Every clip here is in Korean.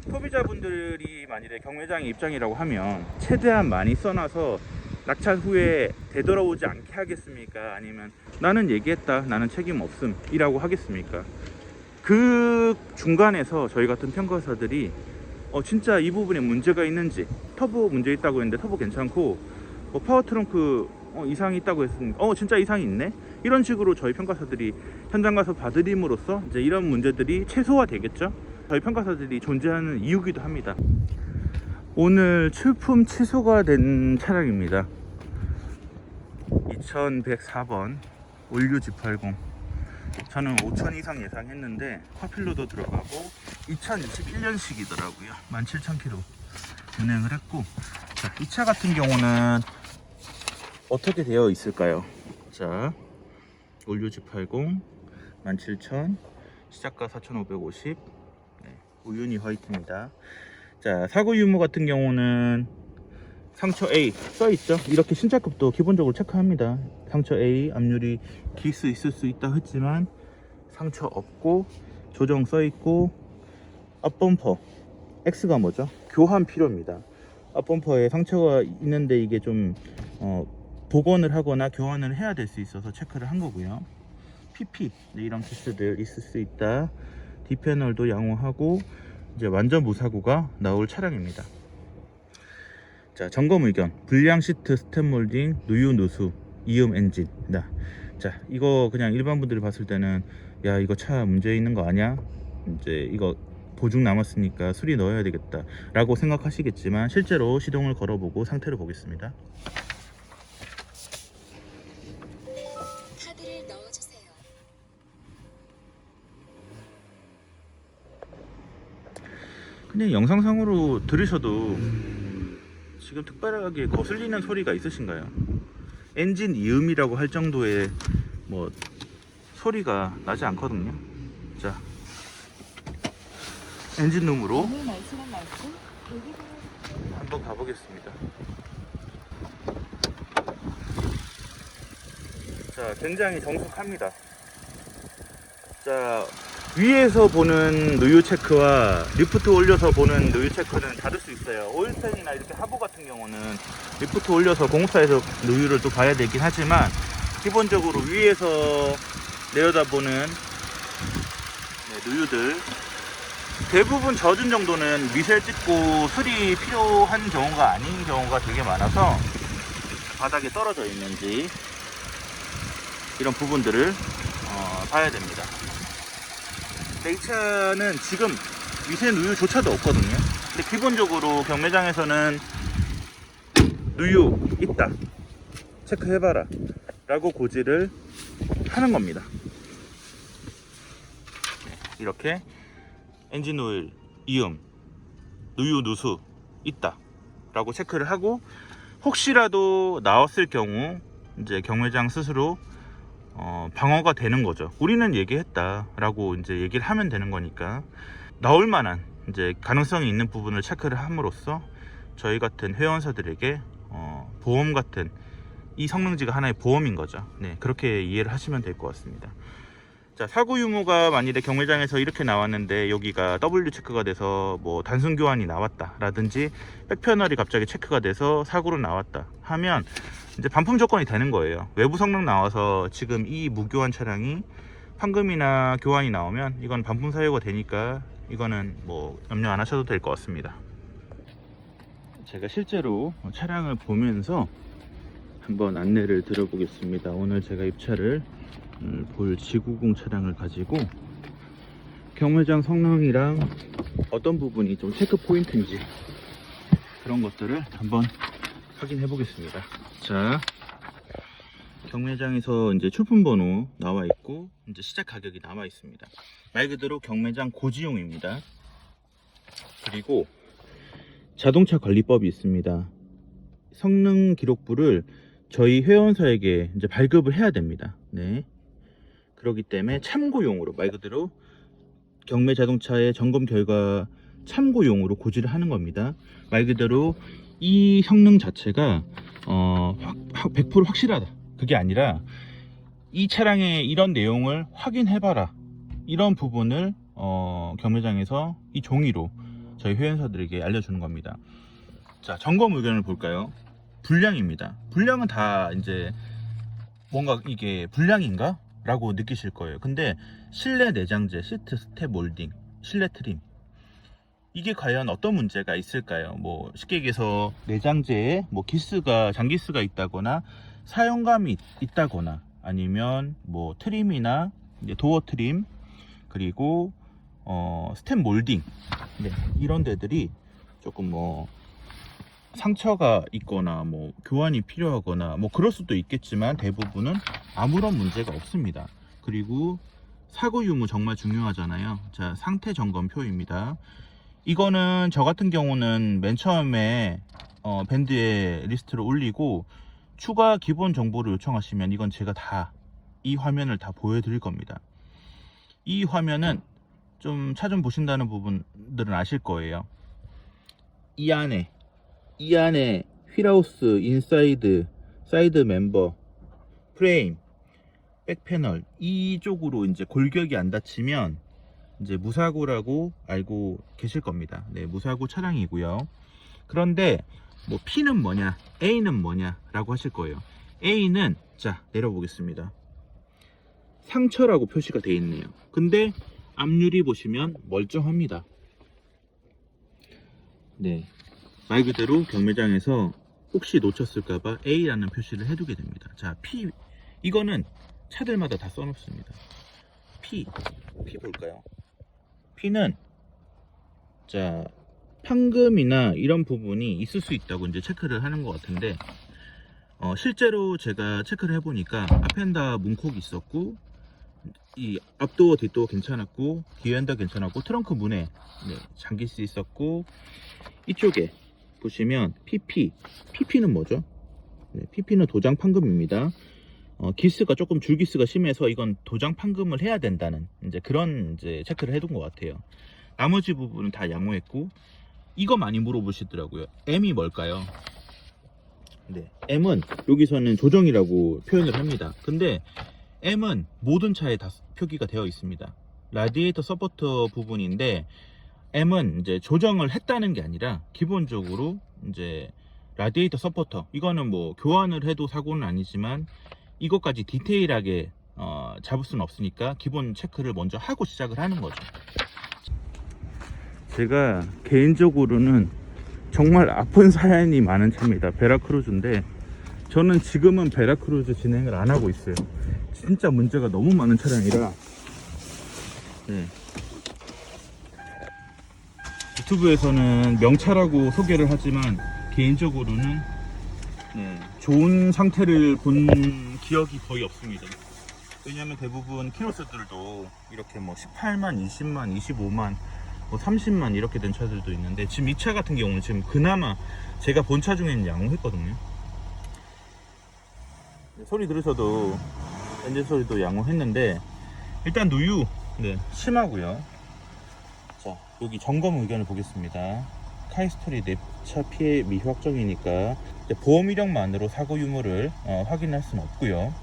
소비자분들이 만일에 경매장의 입장이라고 하면 최대한 많이 써놔서 낙찰 후에 되돌아오지 않게 하겠습니까? 아니면 나는 얘기했다, 나는 책임 없음 이라고 하겠습니까? 그 중간에서 저희 같은 평가사들이 진짜 이 부분에 문제가 있는지, 터보 문제 있다고 했는데 터보 괜찮고 파워 트렁크 이상이 있다고 했으니까 진짜 이상이 있네, 이런 식으로 저희 평가사들이 현장 가서 봐드림으로써 이제 이런 문제들이 최소화 되겠죠. 저희 평가사들이 존재하는 이유기도 합니다. 오늘 출품 취소가 된 차량입니다. 2104번 올류 G80. 저는 5,000 이상 예상했는데 화필로도 들어가고 2021년식이더라고요 17,000km 운행을 했고, 자, 이 차 같은 경우는 어떻게 되어 있을까요? 자, 올류 G80 17,000, 시작가 4,550, 네, 우유니 화이트입니다. 자, 사고 유무 같은 경우는 상처 A 써있죠. 이렇게 신차급도 기본적으로 체크합니다. 상처 A, 앞유리 기스 있을 수 있다 했지만 상처 없고 조정 써있고, 앞범퍼 X가 뭐죠? 교환 필요입니다. 앞범퍼에 상처가 있는데 이게 좀 복원을 하거나 교환을 해야 될 수 있어서 체크를 한 거고요. PP, 네, 이런 키스들 있을 수 있다. D패널도 양호하고 이제 완전 무사고가 나올 차량입니다. 자, 점검 의견. 불량 시트, 스텝 몰딩, 누유 누수, 이음 엔진. 자, 이거 그냥 일반 분들이 봤을 때는 야, 이거 차 문제 있는 거 아니야? 이제 이거 보증 남았으니까 수리 넣어야 되겠다 라고 생각하시겠지만, 실제로 시동을 걸어보고 상태를 보겠습니다. 카드를 넣어주세요. 그냥 영상상으로 들으셔도 지금 특별하게 거슬리는 소리가 있으신가요? 엔진 이음이라고 할 정도의 뭐 소리가 나지 않거든요. 자, 엔진룸으로 한번 가보겠습니다. 자, 굉장히 정숙합니다. 자, 위에서 보는 누유 체크와 리프트 올려서 보는 누유 체크는 다를 수 있어요. 오일팬이나 이렇게 하부 같은 경우는 리프트 올려서 공사에서 누유를 또 봐야 되긴 하지만, 기본적으로 위에서 내려다보는 누유들 대부분 젖은 정도는 미세 찍고 수리 필요한 경우가 아닌 경우가 되게 많아서 바닥에 떨어져 있는지 이런 부분들을 봐야 됩니다. 이 차는 지금 미세 누유조차도 없거든요. 근데 기본적으로 경매장에서는 누유 있다, 체크해봐라 라고 고지를 하는 겁니다. 이렇게 엔진 오일, 이음, 누유 누수 있다 라고 체크를 하고, 혹시라도 나왔을 경우 이제 경매장 스스로 방어가 되는 거죠. 우리는 얘기했다 라고 이제 얘기를 하면 되는 거니까, 나올 만한 이제 가능성이 있는 부분을 체크를 함으로써 저희 같은 회원사들에게 보험 같은, 이 성능지가 하나의 보험인 거죠. 네, 그렇게 이해를 하시면 될 것 같습니다. 자, 사고 유무가 만일에 경매장에서 이렇게 나왔는데 여기가 W 체크가 돼서 뭐 단순 교환이 나왔다 라든지 백패널이 갑자기 체크가 돼서 사고로 나왔다 하면 이제 반품 조건이 되는 거예요. 외부 성능 나와서 지금 이 무교환 차량이 판금이나 교환이 나오면 이건 반품 사유가 되니까 이거는 뭐 염려 안 하셔도 될 것 같습니다. 제가 실제로 차량을 보면서 한번 안내를 드려보겠습니다. 오늘 제가 입차를 볼 G90 차량을 가지고 경매장 성능이랑 어떤 부분이 좀 체크 포인트인지 그런 것들을 한번 확인해 보겠습니다. 자, 경매장에서 이제 출품 번호 나와 있고 이제 시작 가격이 나와 있습니다. 말 그대로 경매장 고지용입니다. 그리고 자동차 관리법이 있습니다. 성능 기록부를 저희 회원사에게 이제 발급을 해야 됩니다. 네. 그렇기 때문에 참고용으로, 말 그대로 경매 자동차의 점검 결과 참고용으로 고지를 하는 겁니다. 말 그대로 이 성능 자체가 100% 확실하다, 그게 아니라 이 차량의 이런 내용을 확인해봐라, 이런 부분을 경매장에서 이 종이로 저희 회원사들에게 알려주는 겁니다. 자, 점검 의견을 볼까요? 불량입니다. 불량은 다 이제 뭔가 이게 불량인가? 라고 느끼실 거예요. 근데 실내 내장재, 시트 스텝 몰딩, 실내 트림, 이게 과연 어떤 문제가 있을까요? 뭐 쉽게 얘기해서 내장재에 뭐 기스가, 장기스가 있다거나 사용감이 있다거나 아니면 뭐 트림이나 이제 도어 트림, 그리고 스텝 몰딩, 네, 이런 데들이 조금 뭐 상처가 있거나 뭐 교환이 필요하거나 뭐 그럴 수도 있겠지만 대부분은 아무런 문제가 없습니다. 그리고 사고 유무 정말 중요하잖아요. 자, 상태 점검표입니다. 이거는 저 같은 경우는 맨 처음에 밴드에 리스트를 올리고 추가 기본 정보를 요청하시면 이건 제가 다 이 화면을 다 보여드릴 겁니다. 이 화면은 좀 차 좀 보신다는 부분들은 아실 거예요. 이 안에 휠하우스, 인사이드, 사이드 멤버, 프레임, 백 패널 이쪽으로 이제 골격이 안 닫히면 이제 무사고라고 알고 계실 겁니다. 네, 무사고 차량이고요. 그런데 뭐 P는 뭐냐, A는 뭐냐 라고 하실 거예요. A는, 자, 내려보겠습니다. 상처라고 표시가 되어 있네요. 근데 앞유리 보시면 멀쩡합니다. 네, 말 그대로 경매장에서 혹시 놓쳤을까봐 A라는 표시를 해두게 됩니다. 자, P, 이거는 차들마다 다 써놓습니다. P 볼까요? P는, 자, 판금이나 이런 부분이 있을 수 있다고 이제 체크를 하는 것 같은데, 실제로 제가 체크를 해보니까 앞엔다 문콕이 있었고, 이 앞도어 뒷도어 괜찮았고, 뒤엔다 괜찮았고, 트렁크 문에 장기스 있었고, 이쪽에 보시면 PP는 뭐죠? 네, PP는 도장 판금입니다. 기스가 조금 줄기스가 심해서 이건 도장 판금을 해야 된다는 이제 그런 이제 체크를 해둔 것 같아요. 나머지 부분은 다 양호했고, 이거 많이 물어보시더라고요. M이 뭘까요? 네, M은 여기서는 조정이라고 표현을 합니다. 근데 M은 모든 차에 다 표기가 되어 있습니다. 라디에이터 서포터 부분인데 M은 이제 조정을 했다는 게 아니라 기본적으로 이제 라디에이터 서포터, 이거는 뭐 교환을 해도 사고는 아니지만 이것까지 디테일하게 잡을 수는 없으니까 기본 체크를 먼저 하고 시작을 하는 거죠. 제가 개인적으로는 정말 아픈 사연이 많은 차입니다. 베라크루즈인데 저는 지금은 베라크루즈 진행을 안 하고 있어요. 진짜 문제가 너무 많은 차량이라. 네. 유튜브에서는 명차라고 소개를 하지만 개인적으로는 좋은 상태를 본 기억이 거의 없습니다. 왜냐면 대부분 키로수들도 이렇게 뭐 18만, 20만, 25만, 뭐 30만 이렇게 된 차들도 있는데, 지금 이 차 같은 경우는 지금 그나마 제가 본 차 중에는 양호했거든요. 소리 들으셔도 엔진 소리도 양호했는데 일단 누유 심하고요. 자, 여기 점검 의견을 보겠습니다. 카이스토리 냅차 피해 미확정이니까 보험 이력만으로 사고 유무를 확인할 수는 없고요.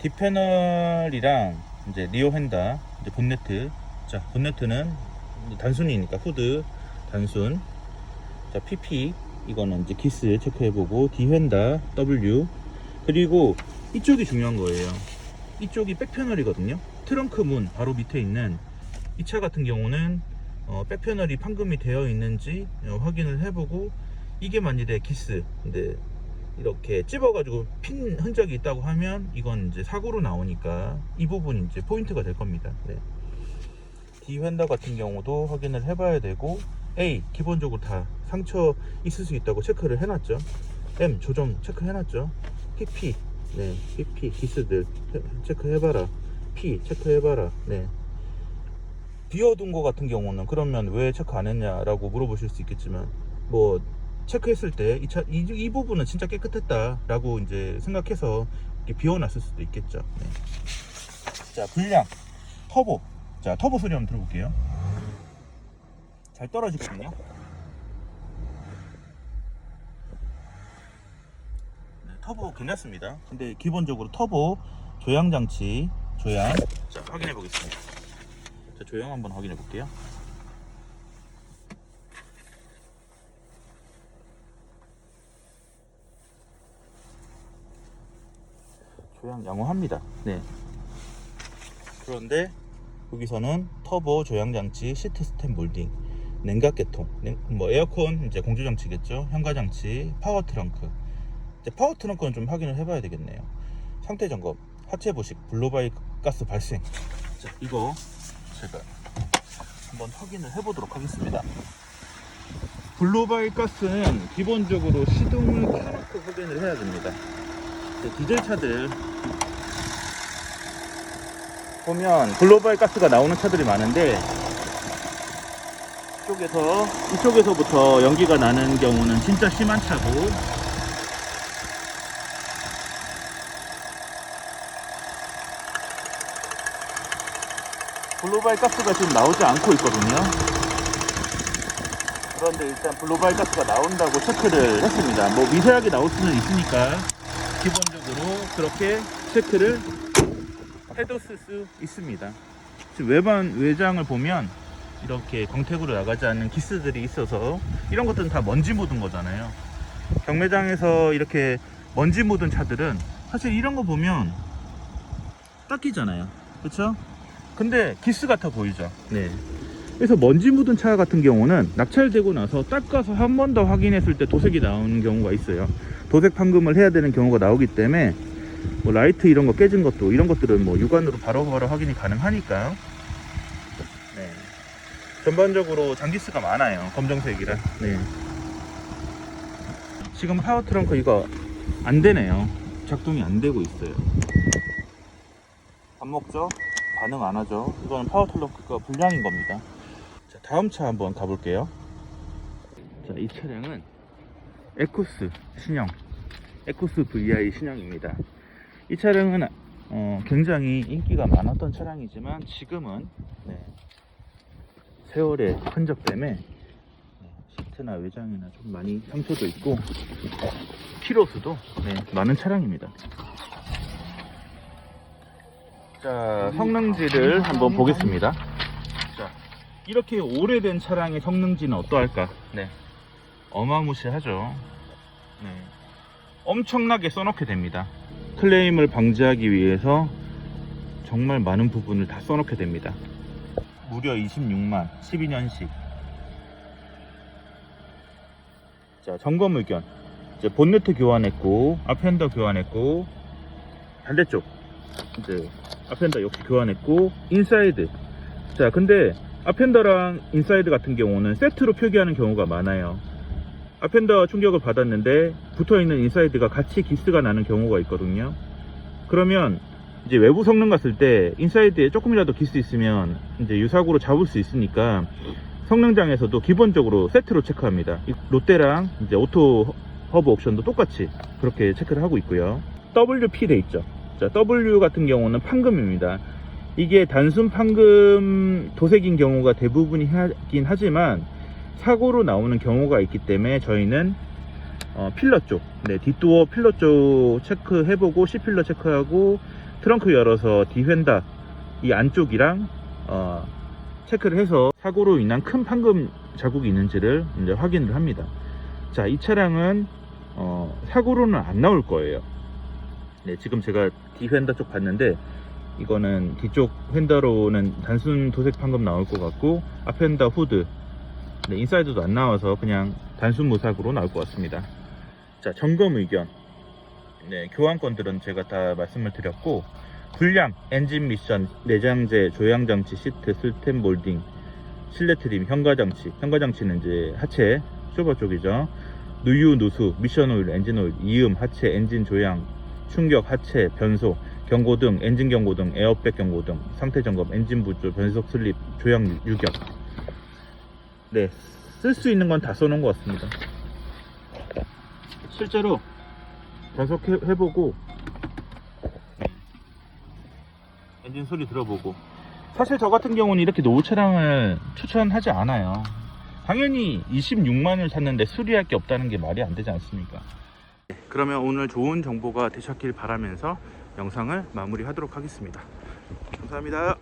뒷패널이랑 이제 리어 핸다, 이제 본네트. 자, 본네트는 단순이니까 후드 단순. 자, PP 이거는 이제 기스 체크해보고, 뒤핸다 W, 그리고 이쪽이 중요한 거예요. 이쪽이 백패널이거든요. 트렁크 문 바로 밑에 있는 이 차 같은 경우는 백패널이 판금이 되어 있는지 확인을 해보고, 이게 만일에 기스 근데 이렇게 찝어가지고 핀 흔적이 있다고 하면 이건 이제 사고로 나오니까 이 부분이 이제 포인트가 될 겁니다. 네. 뒤핸다 같은 경우도 확인을 해봐야 되고, A 기본적으로 다 상처 있을 수 있다고 체크를 해놨죠. M 조정 체크해놨죠. PP PP 기스들 체크해봐라. P 체크해봐라. 네. 비워둔 거 같은 경우는 그러면 왜 체크 안 했냐라고 물어보실 수 있겠지만, 뭐 체크했을 때 이 부분은 진짜 깨끗했다 라고 이제 생각해서 이렇게 비워놨을 수도 있겠죠. 네. 자, 불량 터보. 자, 터보 소리 한번 들어볼게요. 잘 떨어지거든요. 네, 터보 괜찮습니다. 근데 기본적으로 터보 조향 장치 자, 확인해 보겠습니다. 자, 조향 한번 확인해 볼게요. 조향 양호합니다. 네. 그런데 여기서는 터보 조향장치, 시트 스텝 몰딩, 냉각계통, 뭐 에어컨 이제 공조장치겠죠. 현가장치, 파워 트렁크. 이제 파워 트렁크는 좀 확인을 해봐야 되겠네요. 상태 점검, 하체 부식, 블로바이 가스 발생. 자, 이거 제가 한번 확인을 해보도록 하겠습니다. 블로바이 가스는 기본적으로 시동을 켜놓고 확인을 해야 됩니다. 디젤 차들 보면 블로바이 가스가 나오는 차들이 많은데 이쪽에서부터 연기가 나는 경우는 진짜 심한 차고, 블로바이 가스가 지금 나오지 않고 있거든요. 그런데 일단 블로바이 가스가 나온다고 체크를 했습니다. 뭐 미세하게 나올 수는 있으니까 기본적으로 그렇게 체크를 해뒀을 수 있습니다. 지금 외장을 보면 이렇게 광택으로 나가지 않는 기스들이 있어서 이런 것들은 다 먼지 묻은 거잖아요. 경매장에서 이렇게 먼지 묻은 차들은 사실 이런 거 보면 닦이잖아요. 그렇죠? 근데 기스 같아 보이죠. 네. 그래서 먼지 묻은 차 같은 경우는 낙찰되고 나서 닦아서 한 번 더 확인했을 때 도색이 나오는 경우가 있어요. 도색 판금을 해야 되는 경우가 나오기 때문에 뭐 라이트 이런 거 깨진 것도, 이런 것들은 뭐 육안으로 바로바로 확인이 가능하니까요. 네. 전반적으로 장기스가 많아요. 검정색이라. 네. 지금 파워 트렁크 이거 안 되네요. 작동이 안 되고 있어요. 밥 먹죠? 반응 안 하죠? 이거는 파워 트렁크가 불량인 겁니다. 자, 다음 차 한번 가볼게요. 자, 이 차량은 에쿠스 신형, 에쿠스 VI 신형입니다. 이 차량은 굉장히 인기가 많았던 차량이지만 지금은 세월의 흔적 때문에 시트나 외장이나 좀 많이 상처도 있고 키로수도 많은 차량입니다. 자, 성능지를 한번 보겠습니다. 자, 이렇게 오래된 차량의 성능지는 어떠할까? 네, 어마무시하죠. 네, 엄청나게 써놓게 됩니다. 클레임을 방지하기 위해서 정말 많은 부분을 다 써놓게 됩니다. 무려 26만 12년식. 자, 점검 의견. 이제 본네트 교환했고, 앞핸더 교환했고, 반대쪽 이제 앞핸더 역시 교환했고, 인사이드. 자, 근데 앞핸더랑 인사이드 같은 경우는 세트로 표기하는 경우가 많아요. 앞핸더 충격을 받았는데 붙어있는 인사이드가 같이 기스가 나는 경우가 있거든요. 그러면 이제 외부 성능 갔을 때 인사이드에 조금이라도 기스 있으면 이제 유사고로 잡을 수 있으니까 성능장에서도 기본적으로 세트로 체크합니다. 롯데랑 이제 오토 허브 옵션도 똑같이 그렇게 체크를 하고 있고요. WP 돼 있죠. 자, W 같은 경우는 판금입니다. 이게 단순 판금 도색인 경우가 대부분이긴 하지만 사고로 나오는 경우가 있기 때문에 저희는 필러 쪽, 뒷도어 필러 쪽 체크해보고 C필러 체크하고 트렁크 열어서 디펜더 이 안쪽이랑 체크를 해서 사고로 인한 큰 판금 자국이 있는지를 이제 확인을 합니다. 자, 이 차량은 사고로는 안 나올 거예요. 네, 지금 제가 디펜더 쪽 봤는데 이거는 뒤쪽 휀더로는 단순 도색 판금 나올 것 같고 앞핸더 후드, 인사이드도 안 나와서 그냥 단순 무사고로 나올 것 같습니다. 자, 점검 의견. 교환권들은 제가 다 말씀을 드렸고, 불량, 엔진 미션, 내장재, 조향장치, 시트, 스텝 몰딩, 실내 트림, 현가장치. 현가장치는 이제 하체, 쇼버 쪽이죠. 누유, 누수, 미션 오일, 엔진 오일, 이음, 하체, 엔진 조향, 충격, 하체, 변속, 경고등, 엔진 경고등, 에어백 경고등, 상태 점검, 엔진 부조, 변속 슬립, 조향 유격. 네, 쓸 수 있는 건 다 써놓은 것 같습니다. 실제로 변속해보고 엔진 소리 들어보고, 사실 저 같은 경우는 이렇게 노후 차량을 추천하지 않아요. 당연히 26만을 샀는데 수리할 게 없다는 게 말이 안 되지 않습니까? 그러면 오늘 좋은 정보가 되셨길 바라면서 영상을 마무리하도록 하겠습니다. 감사합니다.